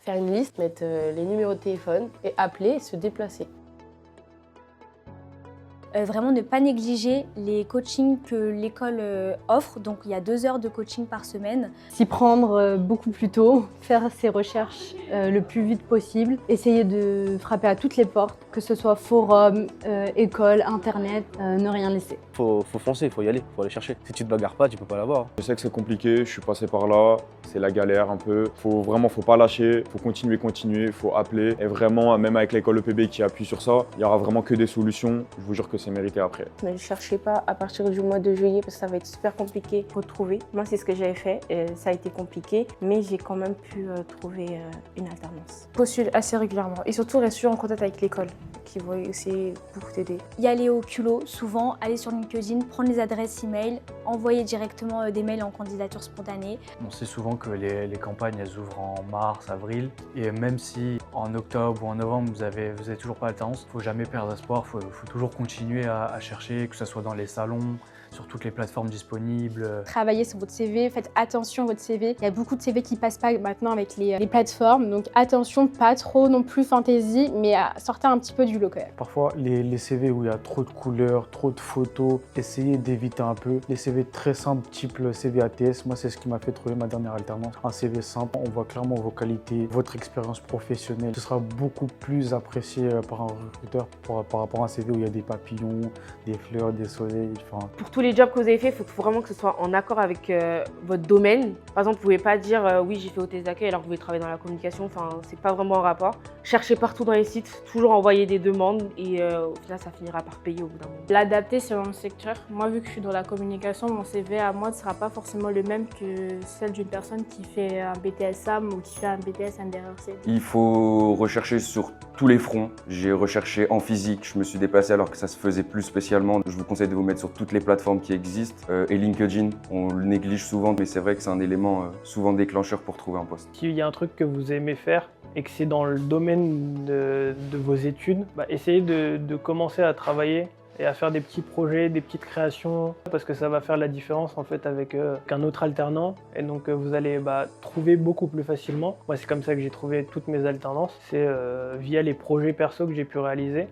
Faire une liste, mettre les numéros de téléphone et appeler et se déplacer. Vraiment ne pas négliger les coachings que l'école offre. Donc il y a 2 heures de coaching par semaine. S'y prendre beaucoup plus tôt, faire ses recherches le plus vite possible, essayer de frapper à toutes les portes, que ce soit forum, école, internet, ne rien laisser. Faut foncer, faut y aller, faut aller chercher. Si tu te bagarres pas, tu peux pas l'avoir. Je sais que c'est compliqué, je suis passé par là, c'est la galère un peu. Faut pas lâcher, faut continuer, faut appeler. Et vraiment, même avec l'école EPB qui appuie sur ça, il y aura vraiment que des solutions. Je vous jure que c'est mérité après. Ne le cherchez pas à partir du mois de juillet parce que ça va être super compliqué pour trouver. Moi, c'est ce que j'avais fait. Ça a été compliqué, mais j'ai quand même pu trouver une alternance. Postule assez régulièrement et surtout reste toujours en contact avec l'école qui va aussi beaucoup t'aider. Y aller au culot, souvent, aller sur LinkedIn, prendre les adresses email, envoyer directement des mails en candidature spontanée. On sait souvent que les campagnes elles ouvrent en mars, avril, et même si en octobre ou en novembre vous avez toujours pas d'alternance, il ne faut jamais perdre espoir, il faut toujours continuer à chercher, que ce soit dans les salons, sur toutes les plateformes disponibles. Travaillez sur votre CV, faites attention à votre CV. Il y a beaucoup de CV qui passent pas maintenant avec les plateformes, donc attention, pas trop non plus fantaisie, mais sortez un petit peu du lot quand même. Parfois, les CV où il y a trop de couleurs, trop de photos, essayez d'éviter un peu. Les CV très simples, type le CV ATS, moi c'est ce qui m'a fait trouver ma dernière alternance. Un CV simple, on voit clairement vos qualités, votre expérience professionnelle. Ce sera beaucoup plus apprécié par un recruteur par rapport à un CV où il y a des papillons, des fleurs, des soleils, enfin... Pour tous les jobs que vous avez fait, il faut vraiment que ce soit en accord avec votre domaine. Par exemple, vous ne pouvez pas dire oui, j'ai fait hôtesse d'accueil alors que vous voulez travailler dans la communication. Enfin, c'est pas vraiment en rapport. Cherchez partout dans les sites, toujours envoyer des demandes et au final, ça finira par payer au bout d'un moment. L'adapter selon le secteur. Moi, vu que je suis dans la communication, mon CV à moi ne sera pas forcément le même que celle d'une personne qui fait un BTS SAM ou qui fait un BTS NDRC. Il faut rechercher sur tous les fronts. J'ai recherché en physique, je me suis déplacé alors que ça se faisait plus spécialement. Je vous conseille de vous mettre sur toutes les plateformes qui existent. Et LinkedIn, on le néglige souvent, mais c'est vrai que c'est un élément souvent déclencheur pour trouver un poste. S'il y a un truc que vous aimez faire et que c'est dans le domaine de vos études, essayez de commencer à travailler et à faire des petits projets, des petites créations, parce que ça va faire la différence en fait avec un autre alternant. Et donc vous allez trouver beaucoup plus facilement. Moi, c'est comme ça que j'ai trouvé toutes mes alternances, c'est via les projets perso que j'ai pu réaliser.